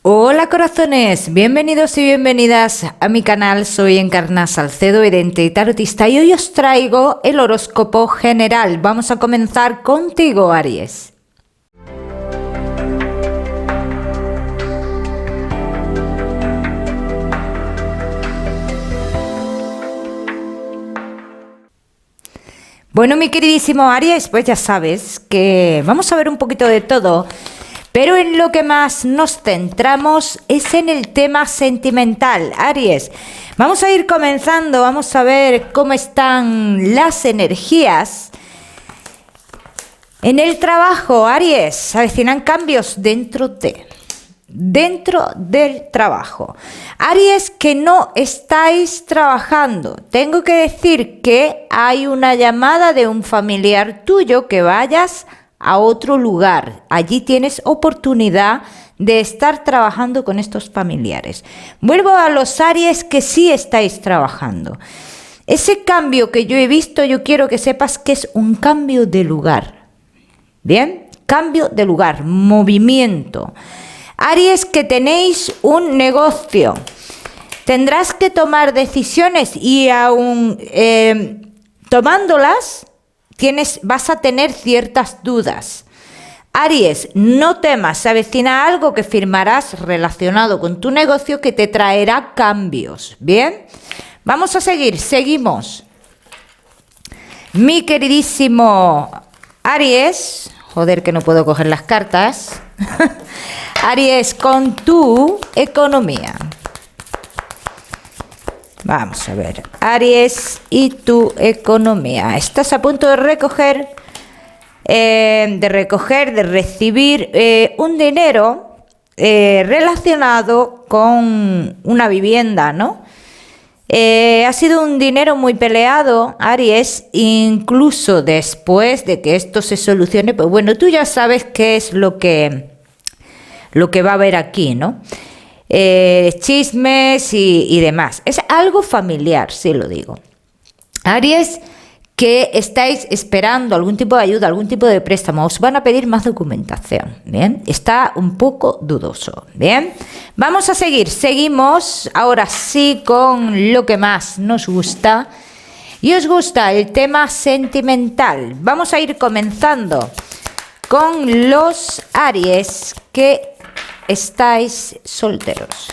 Hola corazones, bienvenidos y bienvenidas a mi canal. Soy Encarna Salcedo, vidente y tarotista, y hoy os traigo el horóscopo general. Vamos a comenzar contigo, Aries. Bueno, mi queridísimo Aries, pues ya sabes que vamos a ver un poquito de todo. Pero en lo que más nos centramos es en el tema sentimental, Aries. Vamos a ir comenzando, vamos a ver cómo están las energías. En el trabajo, Aries, se avecinan cambios dentro del trabajo. Aries, que no estáis trabajando. Tengo que decir que hay una llamada de un familiar tuyo que vayas a otro lugar. Allí tienes oportunidad de estar trabajando con estos familiares. Vuelvo a los Aries que sí estáis trabajando. Ese cambio que yo he visto, yo quiero que sepas que es un cambio de lugar. ¿Bien? Cambio de lugar, movimiento. Aries, que tenéis un negocio. Tendrás que tomar decisiones y aún tomándolas, vas a tener ciertas dudas. Aries, no temas, se avecina algo que firmarás relacionado con tu negocio que te traerá cambios. ¿Bien? Vamos a seguimos. Mi queridísimo Aries, joder que no puedo coger las cartas. Aries, con tu economía. Vamos a ver, Aries y tu economía. Estás a punto de recibir un dinero relacionado con una vivienda, ¿no? Ha sido un dinero muy peleado, Aries, incluso después de que esto se solucione. Pues bueno, tú ya sabes qué es lo que va a haber aquí, ¿no? Chismes y demás. Es algo familiar, sí lo digo. Aries, que estáis esperando algún tipo de ayuda, algún tipo de préstamo, os van a pedir más documentación. Bien, está un poco dudoso. Bien, vamos a seguimos ahora sí con lo que más nos gusta. Y os gusta el tema sentimental. Vamos a ir comenzando con los Aries que estáis solteros.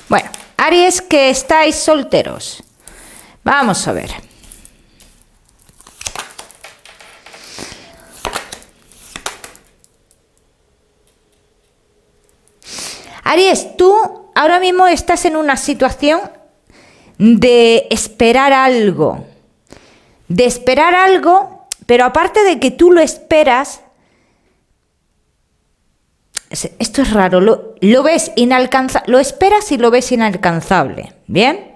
Bueno, Aries, que estáis solteros. Vamos a ver. Aries, tú ahora mismo estás en una situación de esperar algo. Pero aparte de que tú lo esperas, esto es raro, lo ves inalcanzable, lo esperas y lo ves inalcanzable, ¿bien?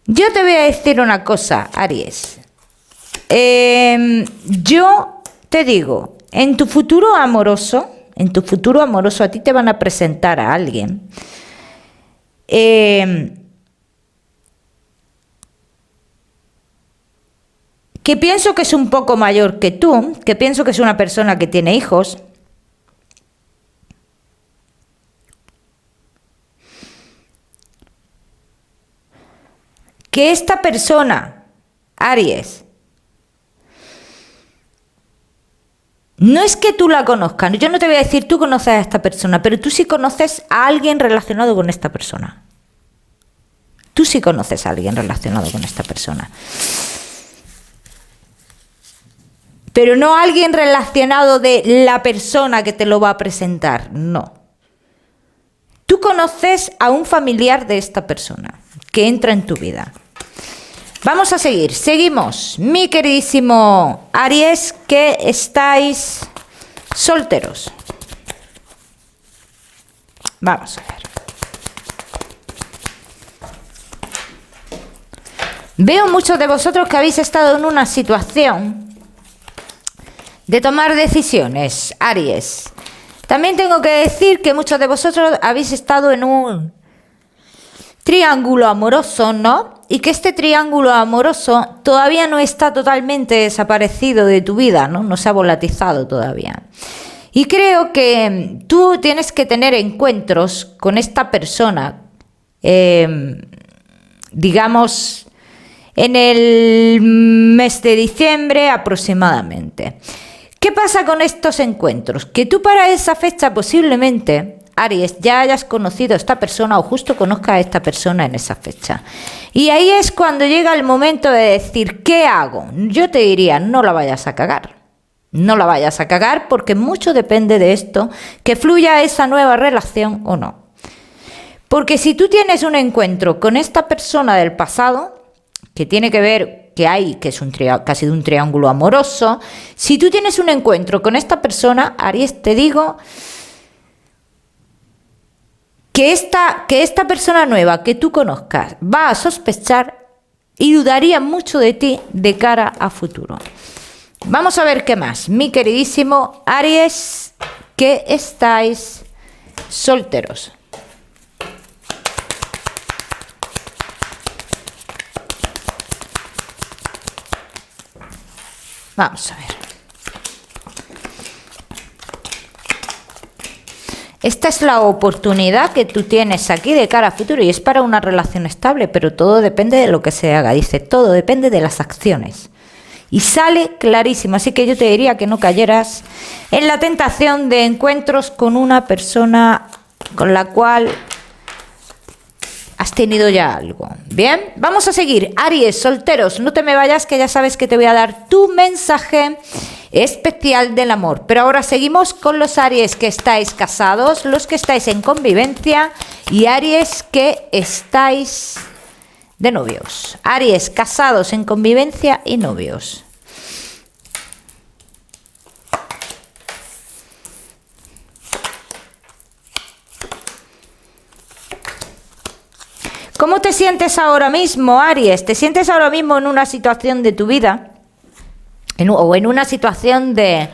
Yo te voy a decir una cosa, Aries. Yo te digo, en tu futuro amoroso a ti te van a presentar a alguien. Que pienso que es un poco mayor que tú, que pienso que es una persona que tiene hijos. Que esta persona, Aries, no es que tú la conozcas, yo no te voy a decir tú conoces a esta persona, pero tú sí conoces a alguien relacionado con esta persona. Tú sí conoces a alguien relacionado con esta persona. Pero no alguien relacionado de la persona que te lo va a presentar, no. Tú conoces a un familiar de esta persona que entra en tu vida. Vamos a seguimos. Mi queridísimo Aries, que estáis solteros. Vamos a ver. Veo muchos de vosotros que habéis estado en una situación de tomar decisiones, Aries. También tengo que decir que muchos de vosotros habéis estado en un triángulo amoroso, ¿no? y que este triángulo amoroso todavía no está totalmente desaparecido de tu vida, ¿no? No se ha volatizado todavía. Y creo que tú tienes que tener encuentros con esta persona, digamos, en el mes de diciembre aproximadamente. ¿Qué pasa con estos encuentros? Que tú para esa fecha posiblemente, Aries, ya hayas conocido a esta persona o justo conozcas a esta persona en esa fecha. Y ahí es cuando llega el momento de decir, ¿qué hago? Yo te diría, no la vayas a cagar. No la vayas a cagar porque mucho depende de esto, que fluya esa nueva relación o no. Porque si tú tienes un encuentro con esta persona del pasado, que tiene que ver, que es casi de un triángulo amoroso, si tú tienes un encuentro con esta persona, Aries, te digo que esta persona nueva que tú conozcas va a sospechar y dudaría mucho de ti de cara a futuro. Vamos a ver qué más, mi queridísimo Aries, que estáis solteros. Vamos a ver. Esta es la oportunidad que tú tienes aquí de cara a futuro y es para una relación estable, pero todo depende de lo que se haga. Dice, todo depende de las acciones. Y sale clarísimo, así que yo te diría que no cayeras en la tentación de encuentros con una persona con la cual has tenido ya algo. Bien, vamos a seguir. Aries, solteros, no te me vayas, que ya sabes que te voy a dar tu mensaje especial del amor. Pero ahora seguimos con los Aries que estáis casados, los que estáis en convivencia y Aries que estáis de novios. Aries, casados, en convivencia y novios. ¿Cómo te sientes ahora mismo, Aries? ¿Te sientes ahora mismo en una situación de tu vida? O en una situación de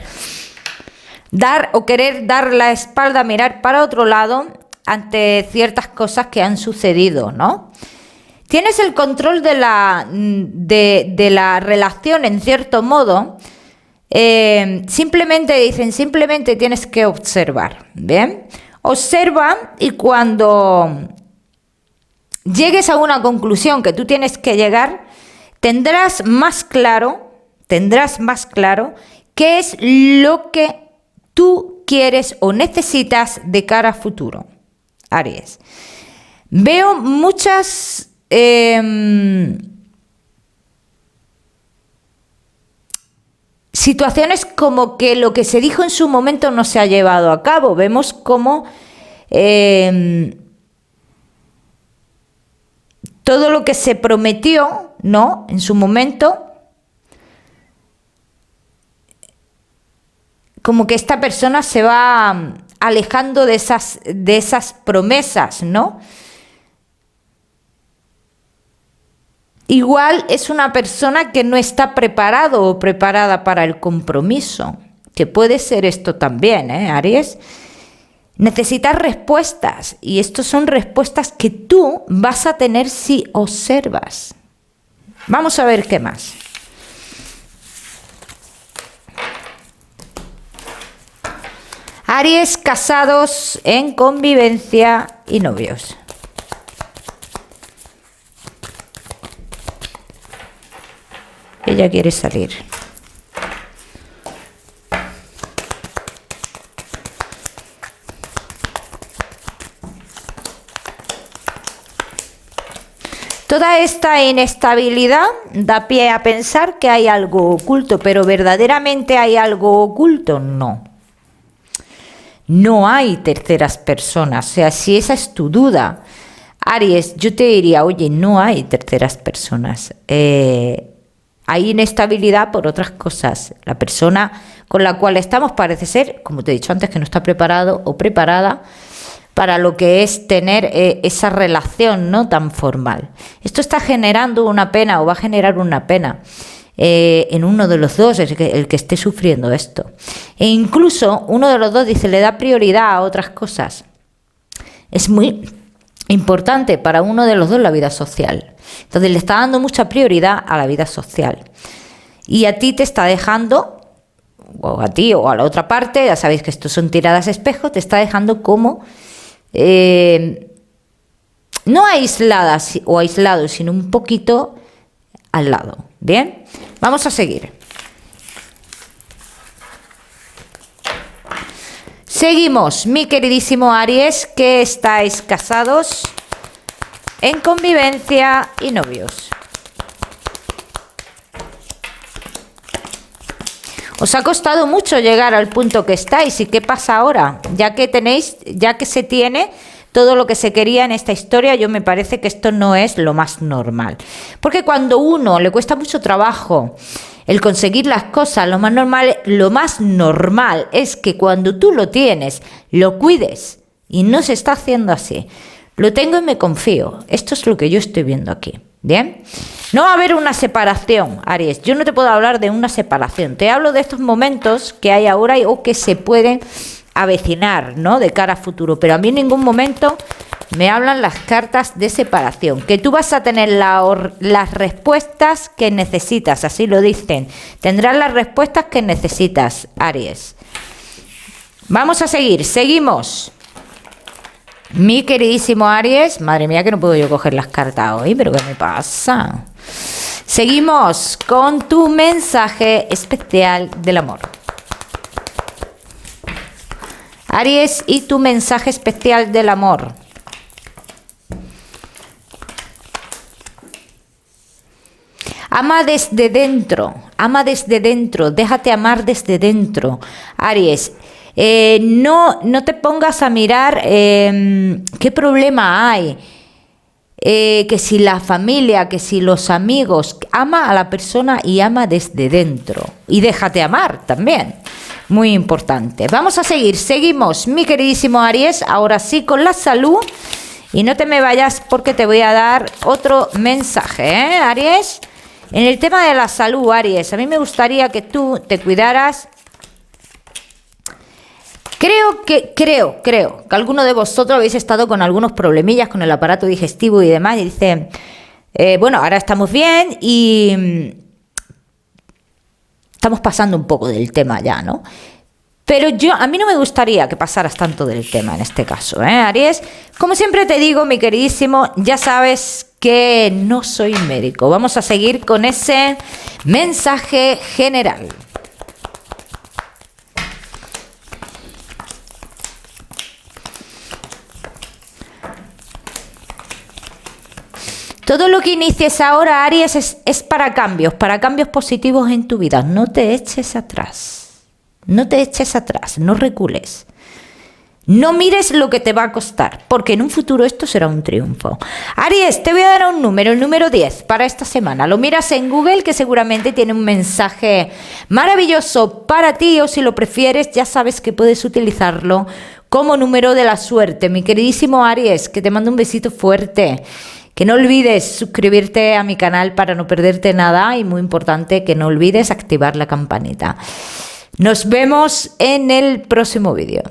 dar o querer dar la espalda, mirar para otro lado ante ciertas cosas que han sucedido, ¿no? Tienes el control de la relación en cierto modo. Simplemente tienes que observar, ¿bien? Observa y cuando llegues a una conclusión que tú tienes que llegar, tendrás más claro qué es lo que tú quieres o necesitas de cara a futuro, Aries. Veo muchas situaciones como que lo que se dijo en su momento no se ha llevado a cabo. Vemos como todo lo que se prometió, ¿no?, en su momento, como que esta persona se va alejando de esas promesas, ¿no? Igual es una persona que no está preparado o preparada para el compromiso, que puede ser esto también, Aries. Necesitas respuestas y estas son respuestas que tú vas a tener si observas. Vamos a ver qué más. Aries, casados, en convivencia y novios. Ella quiere salir. Toda esta inestabilidad da pie a pensar que hay algo oculto, pero ¿verdaderamente hay algo oculto? No. No hay terceras personas. O sea, si esa es tu duda, Aries, yo te diría, oye, no hay terceras personas. Hay inestabilidad por otras cosas. La persona con la cual estamos parece ser, como te he dicho antes, que no está preparado o preparada para lo que es tener esa relación no tan formal. Esto está generando una pena o va a generar una pena en uno de los dos, el que esté sufriendo esto. E incluso uno de los dos dice, le da prioridad a otras cosas. Es muy importante para uno de los dos la vida social. Entonces le está dando mucha prioridad a la vida social. Y a ti te está dejando, o a ti o a la otra parte, ya sabéis que estos son tiradas espejo, te está dejando como no aisladas o aislados, sino un poquito al lado. Bien, vamos a seguir. Seguimos, mi queridísimo Aries, que estáis casados, en convivencia y novios. Os ha costado mucho llegar al punto que estáis. ¿Y qué pasa ahora? Ya que se tiene todo lo que se quería en esta historia, yo me parece que esto no es lo más normal. Porque cuando a uno le cuesta mucho trabajo el conseguir las cosas, lo más normal es que cuando tú lo tienes, lo cuides. Y no se está haciendo así. Lo tengo y me confío. Esto es lo que yo estoy viendo aquí. ¿Bien? No va a haber una separación, Aries. Yo no te puedo hablar de una separación. Te hablo de estos momentos que hay ahora o que se pueden avecinar, ¿no? De cara a futuro. Pero a mí en ningún momento me hablan las cartas de separación. Que tú vas a tener las respuestas que necesitas. Así lo dicen. Tendrás las respuestas que necesitas, Aries. Vamos a seguir. Seguimos. Mi queridísimo Aries. Madre mía que no puedo yo coger las cartas hoy. ¿Pero qué me pasa? Seguimos con tu mensaje especial del amor. Aries, y tu mensaje especial del amor. Ama desde dentro, déjate amar desde dentro. Aries, no te pongas a mirar qué problema hay, que si la familia, que si los amigos. Ama a la persona y ama desde dentro. Y déjate amar también. Muy importante. Vamos a seguir. Seguimos, mi queridísimo Aries. Ahora sí con la salud. Y no te me vayas porque te voy a dar otro mensaje, Aries. En el tema de la salud, Aries, a mí me gustaría que tú te cuidaras. Creo que alguno de vosotros habéis estado con algunos problemillas con el aparato digestivo y demás. Y dice, bueno, ahora estamos bien y estamos pasando un poco del tema ya, ¿no? Pero a mí no me gustaría que pasaras tanto del tema en este caso, Aries. Como siempre te digo, mi queridísimo, ya sabes que no soy médico. Vamos a seguir con ese mensaje general. Todo lo que inicies ahora, Aries, es para cambios positivos en tu vida. No te eches atrás. No te eches atrás, no recules. No mires lo que te va a costar, porque en un futuro esto será un triunfo. Aries, te voy a dar un número, el número 10 para esta semana. Lo miras en Google, que seguramente tiene un mensaje maravilloso para ti, o si lo prefieres, ya sabes que puedes utilizarlo como número de la suerte. Mi queridísimo Aries, que te mando un besito fuerte. Que no olvides suscribirte a mi canal para no perderte nada, y muy importante que no olvides activar la campanita. Nos vemos en el próximo vídeo.